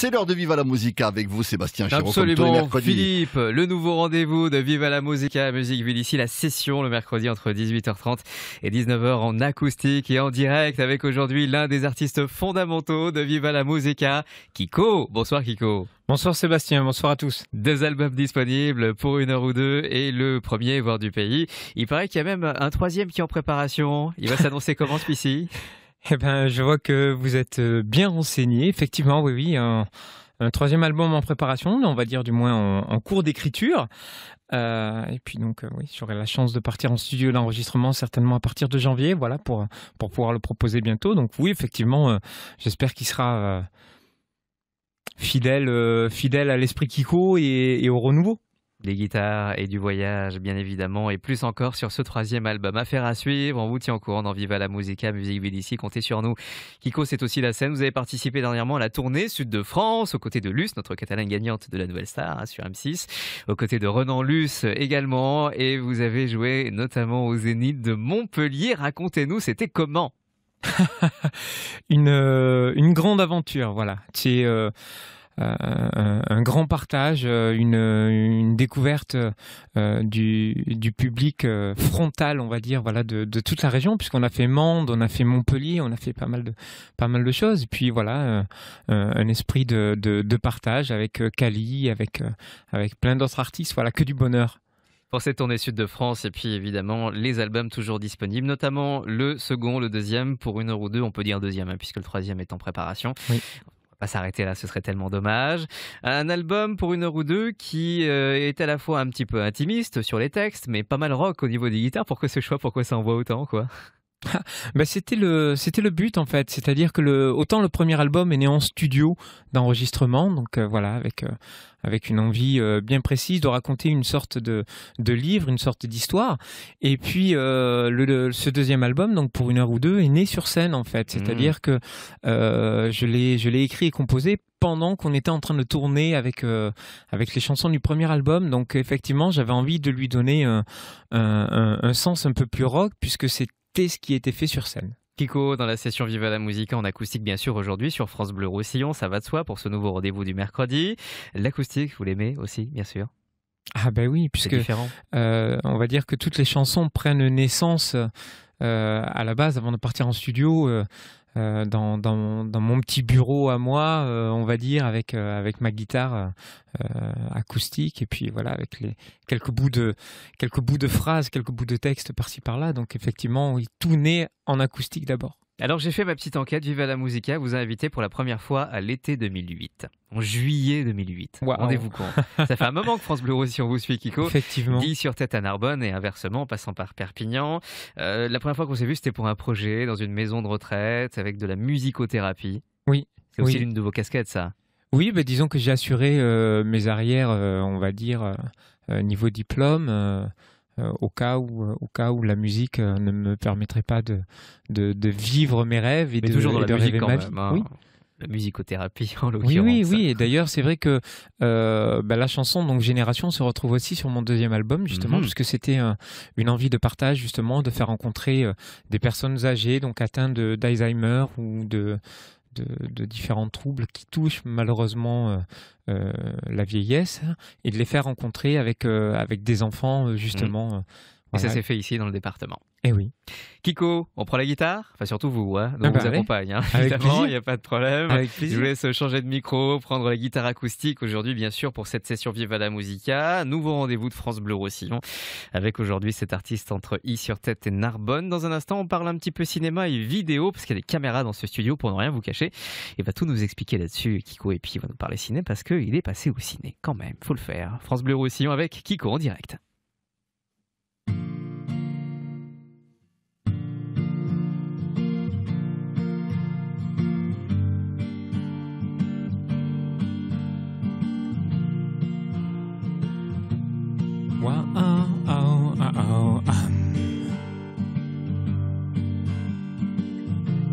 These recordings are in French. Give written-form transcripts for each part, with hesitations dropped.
C'est l'heure de Viva la Musica avec vous, Sébastien Chiraud, comme tous les Absolument, mercredis. Philippe, le nouveau rendez-vous de Viva la Musica, Musique Ville ici, la session le mercredi entre 18h30 et 19h en acoustique et en direct avec aujourd'hui l'un des artistes fondamentaux de Viva la Musica, Kiko. Bonsoir Kiko. Bonsoir Sébastien, bonsoir à tous. 2 albums disponibles pour 1 heure ou 2 et le premier voire du pays. Il paraît qu'il y a même un 3e qui est en préparation. Il va s'annoncer comment celui-ci? Eh ben, je vois que vous êtes bien renseigné. Effectivement, oui, un 3e album en préparation, on va dire du moins en cours d'écriture. Et puis donc, oui, j'aurai la chance de partir en studio d'enregistrement certainement à partir de janvier, voilà, pour pouvoir le proposer bientôt. Donc oui, effectivement, j'espère qu'il sera fidèle à l'esprit Kiko et au renouveau. Des guitares et du voyage, bien évidemment, et plus encore sur ce 3e album. Affaire à suivre, on vous tient au courant dans Viva la Musica, Musique Ville ici, comptez sur nous. Kiko, c'est aussi la scène. Vous avez participé dernièrement à la tournée Sud de France, aux côtés de Luce, notre Catalane gagnante de la Nouvelle Star, sur M6, aux côtés de Renan Luce également, et vous avez joué notamment au Zénith de Montpellier. Racontez-nous, c'était comment? Une grande aventure, voilà. C'est un grand partage, une découverte du public frontal, on va dire, voilà, de toute la région, puisqu'on a fait Mende, on a fait Montpellier, on a fait pas mal de choses. Et puis voilà, un esprit de partage avec Cali, avec plein d'autres artistes. Voilà, que du bonheur. Pour cette tournée Sud de France, et puis évidemment les albums toujours disponibles, notamment le second, le 2e, pour 1 heure ou 2, on peut dire 2e, hein, puisque le 3e est en préparation. Oui. Pas s'arrêter là, ce serait tellement dommage. Un album pour 1 heure ou 2 qui est à la fois un petit peu intimiste sur les textes, mais pas mal rock au niveau des guitares. Pourquoi ce choix? Pourquoi ça envoie autant, quoi? Ben c'était le but en fait, c'est-à-dire que autant le premier album est né en studio d'enregistrement, donc voilà, avec une envie bien précise de raconter une sorte de livre, une sorte d'histoire, et puis ce 2e album, donc pour 1 heure ou 2, est né sur scène en fait, c'est-à-dire que je l'ai écrit et composé pendant qu'on était en train de tourner avec les chansons du premier album. Donc effectivement, j'avais envie de lui donner un sens un peu plus rock, puisque c'était ce qui était fait sur scène. Kiko, dans la session Viva la Musica en acoustique, bien sûr, aujourd'hui sur France Bleu Roussillon, ça va de soi pour ce nouveau rendez-vous du mercredi. L'acoustique, vous l'aimez aussi, bien sûr? Ah ben oui, puisque on va dire que toutes les chansons prennent naissance à la base, avant de partir en studio, dans mon petit bureau à moi, on va dire, avec ma guitare acoustique, et puis voilà, avec quelques bouts de phrases, quelques bouts de texte par-ci par-là. Donc effectivement, oui, tout naît en acoustique d'abord. Alors j'ai fait ma petite enquête. Viva la Musica vous a invité pour la première fois à l'été 2008, en juillet 2008. Wow. Rendez-vous compte. Ça fait un moment que France Bleu Roussillon vous suit, Kiko. Effectivement. 10 sur tête à Narbonne et inversement en passant par Perpignan. La première fois qu'on s'est vu, c'était pour un projet dans une maison de retraite avec de la musicothérapie. Oui. C'est aussi l'une de vos casquettes, ça. Oui, ben disons que j'ai assuré mes arrières, on va dire, niveau diplôme. Au cas où la musique ne me permettrait pas de vivre mes rêves et de rêver ma vie. Hein. Oui. La musicothérapie en l'occurrence. Oui. Et d'ailleurs, c'est vrai que la chanson donc Génération se retrouve aussi sur mon 2e album, justement, puisque c'était une envie de partage, justement, de faire rencontrer des personnes âgées, donc atteintes d'Alzheimer ou de différents troubles qui touchent malheureusement la vieillesse, et de les faire rencontrer avec des enfants, justement. Et ça s'est fait ici dans le département. Eh oui. Kiko, on prend la guitare? Enfin surtout vous, hein. Nous on vous accompagne, hein. Évidemment, il n'y a pas de problème. Avec plaisir. Je vous laisse changer de micro, prendre la guitare acoustique aujourd'hui, bien sûr, pour cette session Viva la Musica. Nouveau rendez-vous de France Bleu Roussillon, avec aujourd'hui cet artiste entre I-sur-Tête et Narbonne. Dans un instant, on parle un petit peu cinéma et vidéo, parce qu'il y a des caméras dans ce studio pour ne rien vous cacher. Il va tout nous expliquer là-dessus, Kiko, et puis il va nous parler ciné, parce qu'il est passé au ciné, quand même, faut le faire. France Bleu Roussillon avec Kiko en direct.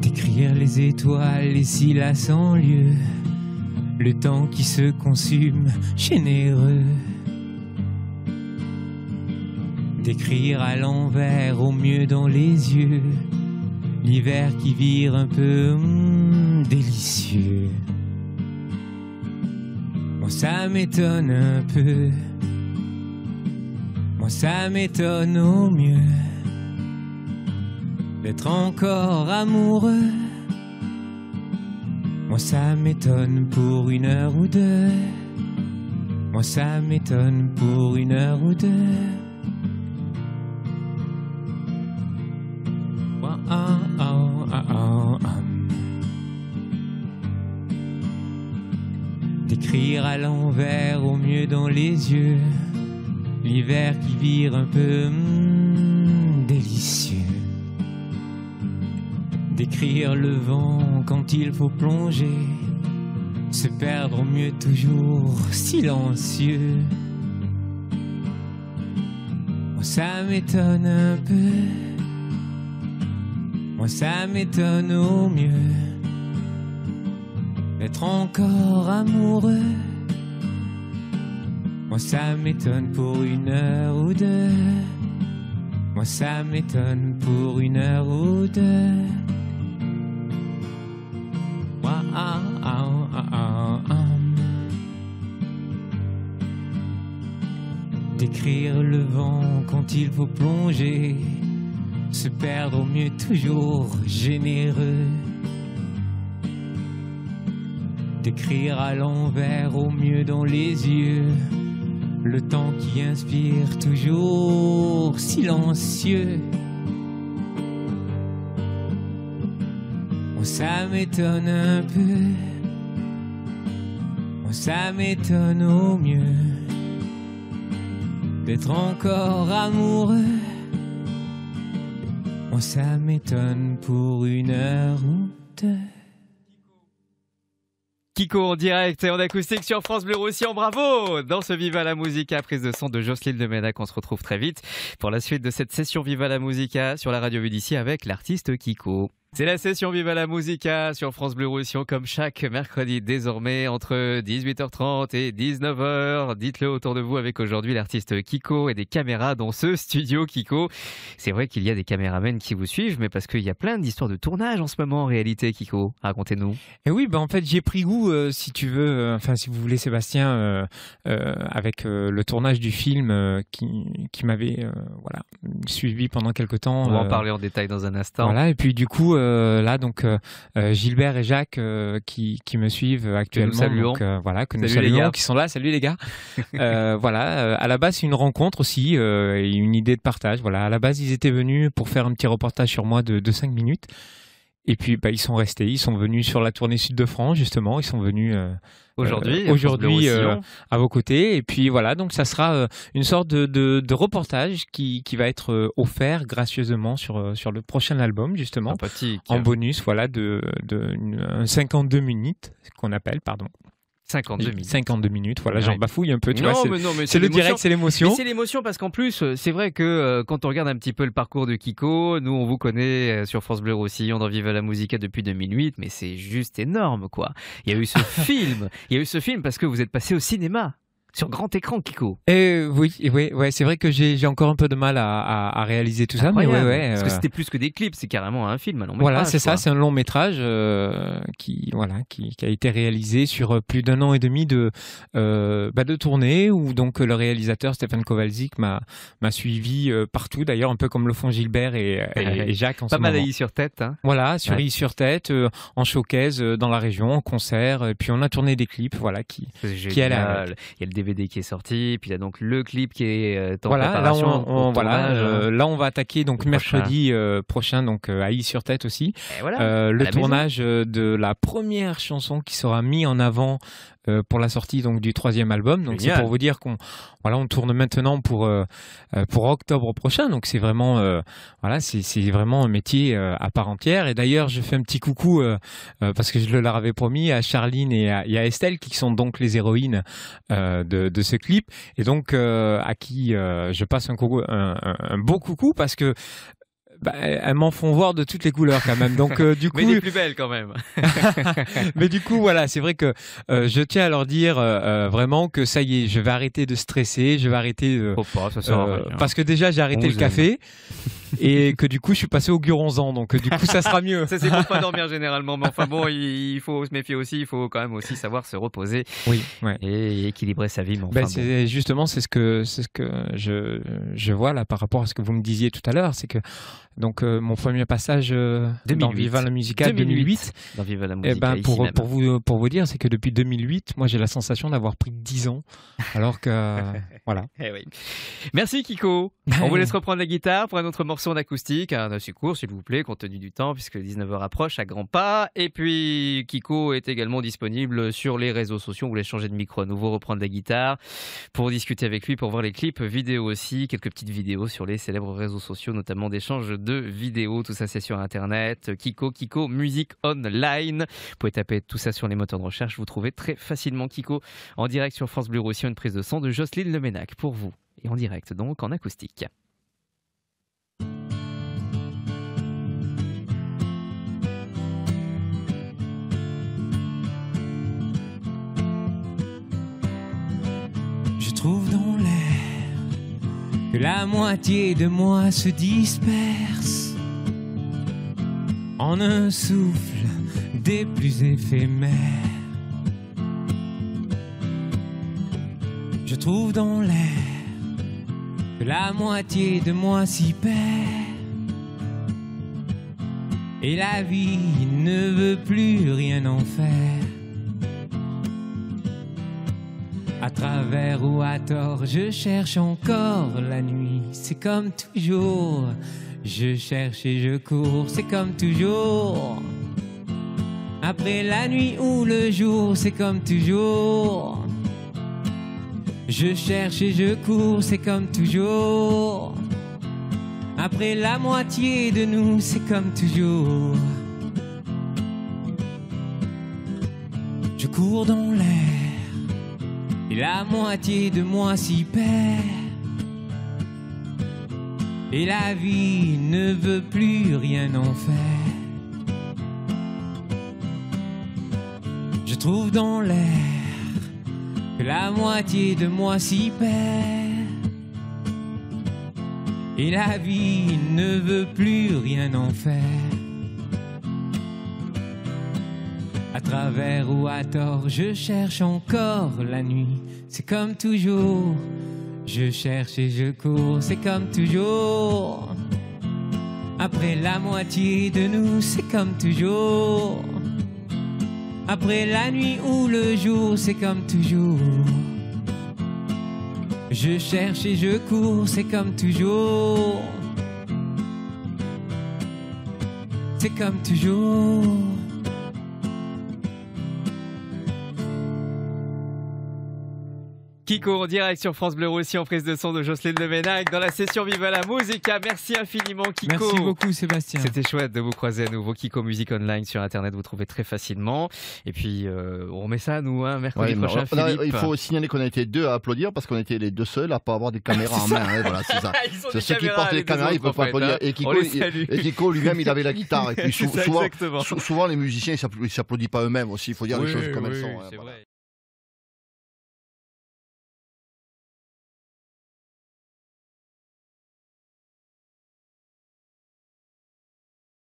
Décrire les étoiles, les cils sans lieu, le temps qui se consume, généreux. Décrire à l'envers, au mieux dans les yeux, l'hiver qui vire un peu délicieux. ça m'étonne un peu. Moi ça m'étonne au mieux d'être encore amoureux. Moi ça m'étonne pour 1 heure ou 2. Moi ça m'étonne pour 1 heure ou 2. D'écrire à l'envers au mieux dans les yeux, l'hiver qui vire un peu délicieux. D'écrire le vent quand il faut plonger, se perdre au mieux toujours silencieux. Moi ça m'étonne un peu. Moi ça m'étonne au mieux d'être encore amoureux. Moi ça m'étonne pour 1 heure ou 2. Moi ça m'étonne pour 1 heure ou 2. D'écrire le vent quand il faut plonger, se perdre au mieux toujours généreux. D'écrire à l'envers au mieux dans les yeux, le temps qui inspire toujours silencieux. Moi ça m'étonne un peu. Moi ça m'étonne au mieux d'être encore amoureux. Moi ça m'étonne pour 1 heure ou 2. Kiko en direct et en acoustique sur France Bleu Roussillon, bravo! Dans ce Viva la Musica, prise de son de Jocelyne de Menac, on se retrouve très vite pour la suite de cette session Viva la Musica sur la radio d'ici avec l'artiste Kiko. C'est la session Viva la Musica sur France Bleu Roussillon comme chaque mercredi désormais entre 18h30 et 19h. Dites-le autour de vous avec aujourd'hui l'artiste Kiko et des caméras dans ce studio Kiko. C'est vrai qu'il y a des caméramens qui vous suivent, mais parce qu'il y a plein d'histoires de tournage en ce moment en réalité, Kiko. Racontez-nous. Et oui, en fait j'ai pris goût, si tu veux, si vous voulez Sébastien, avec le tournage du film qui m'avait suivi pendant quelque temps. On va en parler en détail dans un instant. Voilà, et puis du coup là donc Gilbert et Jacques qui me suivent actuellement, que nous saluons, qui sont là. Salut les gars. À la base c'est une rencontre aussi et une idée de partage. Voilà, à la base ils étaient venus pour faire un petit reportage sur moi de 5 minutes. Et puis ils sont restés, ils sont venus sur la tournée Sud de France justement, ils sont venus aujourd'hui à vos côtés. Et puis voilà, donc ça sera une sorte de reportage qui va être offert gracieusement sur le prochain album justement. Sympathique. En bonus, voilà, de 52 minutes qu'on appelle, pardon. 52 minutes, voilà, j'en bafouille un peu, tu vois. C'est le direct, c'est l'émotion. Mais c'est l'émotion parce qu'en plus, c'est vrai que quand on regarde un petit peu le parcours de Kiko, nous on vous connaît sur France Bleu Roussillon dans Viva la Musica depuis 2008, mais c'est juste énorme quoi. Il y a eu ce film parce que vous êtes passé au cinéma. Sur grand écran, Kiko. Oui, c'est vrai que j'ai encore un peu de mal à réaliser tout ça, mais parce que c'était plus que des clips, c'est carrément un film, un long métrage. Voilà, c'est ça, c'est un long métrage qui a été réalisé sur plus d'1 an et demi de tournée, où donc le réalisateur Stéphane Kowalczyk m'a suivi partout, d'ailleurs un peu comme le font Gilbert et Jacques en ce moment. Pas mal à I-sur-Tête. Hein. Voilà, sur I-sur-Tête, en showcase dans la région, en concert, et puis on a tourné des clips, voilà, qui allaient avec. Il y a le DVD qui est sorti, puis il y a donc le clip qui est en préparation. Là on va attaquer donc mercredi prochain donc à I-sur-Tête aussi. Le tournage de la première chanson qui sera mise en avant pour la sortie donc du 3e album. Donc c'est pour vous dire qu'on tourne maintenant pour octobre prochain. Donc c'est vraiment c'est vraiment un métier à part entière. Et d'ailleurs je fais un petit coucou parce que je leur avais promis à Charline et à Estelle qui sont donc les héroïnes de ce clip, et donc à qui je passe un beau coucou parce que elles m'en font voir de toutes les couleurs quand même. Donc du coup, mais les plus belles quand même. Mais du coup voilà, c'est vrai que je tiens à leur dire vraiment que ça y est, je vais arrêter de stresser, je vais arrêter parce que déjà j'ai arrêté le café. et que du coup je suis passé au Guronzan, donc du coup ça sera mieux. Ça c'est pour pas dormir généralement, mais enfin bon, il faut se méfier aussi, il faut quand même aussi savoir se reposer et équilibrer sa vie. Mais enfin, c'est justement c'est ce que je vois là par rapport à ce que vous me disiez tout à l'heure, c'est que donc mon premier passage dans Viva la Musica 2008. Dans Viva la Musica, pour vous dire, c'est que depuis 2008, moi j'ai la sensation d'avoir pris 10 ans, alors que voilà. Oui. Merci Kiko. On vous laisse reprendre la guitare pour un autre morceau en acoustique, un assez court s'il vous plaît, compte tenu du temps, puisque 19h approche à grands pas. Et puis Kiko est également disponible sur les réseaux sociaux. On voulait changer de micro à nouveau, reprendre la guitare pour discuter avec lui, pour voir les clips vidéo aussi, quelques petites vidéos sur les célèbres réseaux sociaux, notamment d'échanges de vidéos. Tout ça c'est sur internet. Kiko Music Online. Vous pouvez taper tout ça sur les moteurs de recherche, vous trouvez très facilement Kiko en direct sur France Bleu Roussillon, une prise de son de Jocelyne Leménac pour vous. Et en direct donc en acoustique. Je trouve dans l'air que la moitié de moi se disperse en un souffle des plus éphémères. Je trouve dans l'air que la moitié de moi s'y perd et la vie ne veut plus rien en faire. À travers ou à tort, je cherche encore la nuit. C'est comme toujours, je cherche et je cours. C'est comme toujours, après la nuit ou le jour. C'est comme toujours, je cherche et je cours. C'est comme toujours, après la moitié de nous. C'est comme toujours, je cours dans l'air et la moitié de moi s'y perd et la vie ne veut plus rien en faire. Je trouve dans l'air que la moitié de moi s'y perd et la vie ne veut plus rien en faire. À travers ou à tort, je cherche encore la nuit. C'est comme toujours, je cherche et je cours. C'est comme toujours, après la moitié de nous. C'est comme toujours, après la nuit ou le jour. C'est comme toujours, je cherche et je cours. C'est comme toujours, c'est comme toujours. Kiko en direct sur France Bleu Roussillon, en prise de son de Jocelyne Leménac dans la session Viva la Musica. Merci infiniment Kiko. Merci beaucoup Sébastien. C'était chouette de vous croiser à nouveau. Kiko Music Online sur internet, vous trouvez très facilement. Et puis on remet ça à nous mercredi prochain. Il faut signaler qu'on a été deux à applaudir parce qu'on était les deux seuls à pas avoir des caméras en main. Voilà, c'est ça. C'est ceux qui portent les caméras, ils peuvent pas applaudir. Et Kiko lui-même, il avait la guitare. Et puis souvent les musiciens, ils s'applaudissent pas eux-mêmes aussi. Il faut dire les choses comme elles sont.